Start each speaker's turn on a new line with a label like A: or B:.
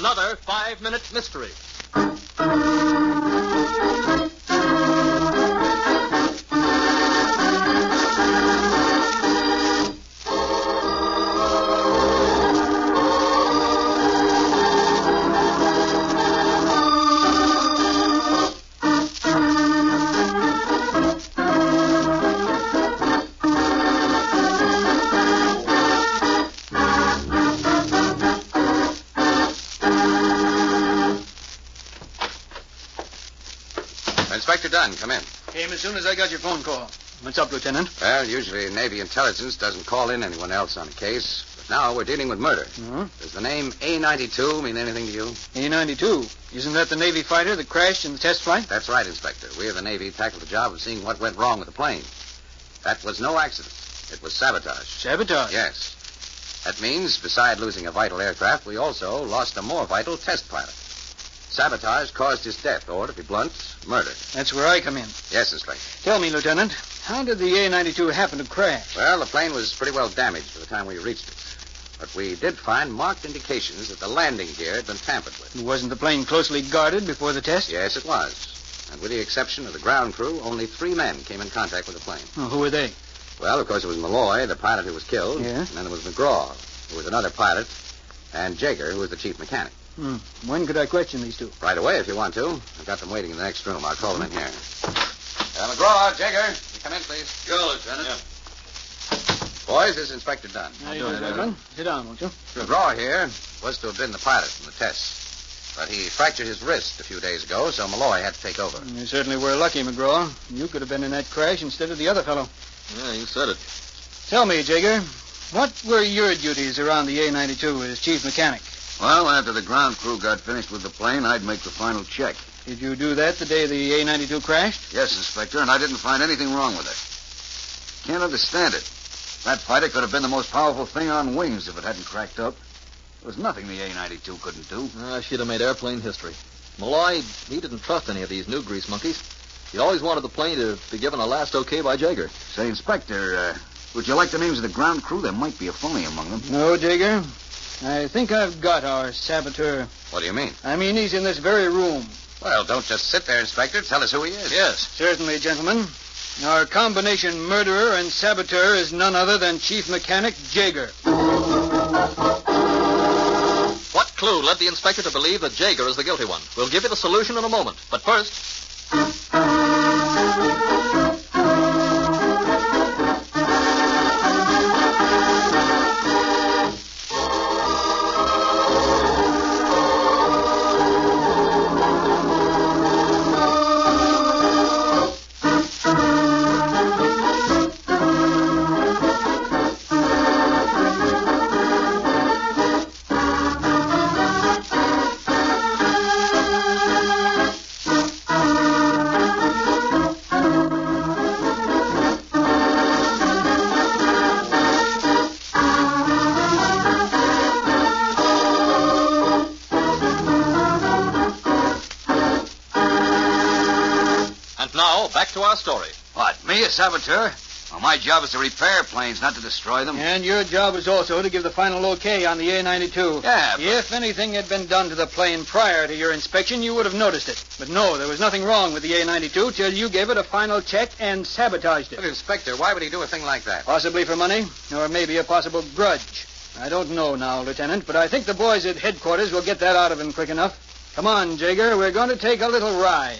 A: another 5-minute mystery.
B: Inspector Dunn, come in.
C: Came as soon as I got your phone call. What's up, Lieutenant?
B: Well, usually Navy intelligence doesn't call in anyone else on a case, but now we're dealing with murder.
C: Mm-hmm.
B: Does the name A-92 mean anything to you?
C: A-92. Isn't that the Navy fighter that crashed in the test flight?
B: That's right, Inspector. We of the Navy tackled the job of seeing what went wrong with the plane. That was no accident. It was sabotage.
C: Sabotage?
B: Yes. That means, beside losing a vital aircraft, we also lost a more vital test pilot. Sabotage caused his death, or, to be blunt, murder.
C: That's where I come in.
B: Yes, Inspector.
C: Tell me, Lieutenant, how did the A-92 happen to crash?
B: Well, the plane was pretty well damaged by the time we reached it. But we did find marked indications that the landing gear had been tampered with.
C: Wasn't the plane closely guarded before the test?
B: Yes, it was. And with the exception of the ground crew, only 3 men came in contact with the plane.
C: Oh, who were they?
B: Well, of course, it was Malloy, the pilot who was killed.
C: Yeah?
B: And then there was McGraw, who was another pilot, and Jaeger, who was the chief mechanic.
C: When could I question these two?
B: Right away, if you want to. I've got them waiting in the next room. I'll call them in here. McGraw, Jaeger, you come in, please.
A: Go, Lieutenant. Yeah.
B: Boys, this is Inspector Dunn.
C: How you doing, gentlemen? Sit down, won't you?
B: McGraw here was to have been the pilot in the tests. But he fractured his wrist a few days ago, so Malloy had to take over.
C: You certainly were lucky, McGraw. You could have been in that crash instead of the other fellow.
A: Yeah, you said it.
C: Tell me, Jaeger, what were your duties around the A-92 as chief mechanic?
D: Well, after the ground crew got finished with the plane, I'd make the final check.
C: Did you do that the day the A-92 crashed?
D: Yes, Inspector, and I didn't find anything wrong with it. Can't understand it. That fighter could have been the most powerful thing on wings if it hadn't cracked up. There was nothing the A-92 couldn't do.
A: She'd have made airplane history. Malloy, he didn't trust any of these new grease monkeys. He always wanted the plane to be given a last okay by Jaeger.
D: Say, Inspector, would you like the names of the ground crew? There might be a phony among them.
C: No, Jaeger. I think I've got our saboteur.
B: What do you mean?
C: I mean, he's in this very room.
B: Well, don't just sit there, Inspector. Tell us who he is.
A: Yes.
C: Certainly, gentlemen. Our combination murderer and saboteur is none other than Chief Mechanic Jaeger.
A: What clue led the inspector to believe that Jaeger is the guilty one? We'll give you the solution in a moment. But first... back to our story.
D: What, me, a saboteur? Well, my job is to repair planes, not to destroy them.
C: And your job is also to give the final okay on the A-92.
D: Yeah, but...
C: If anything had been done to the plane prior to your inspection, you would have noticed it. But no, there was nothing wrong with the A-92 till you gave it a final check and sabotaged it.
B: But, Inspector, why would he do a thing like that?
C: Possibly for money, or maybe a possible grudge. I don't know now, Lieutenant, but I think the boys at headquarters will get that out of him quick enough. Come on, Jaeger, we're going to take a little ride.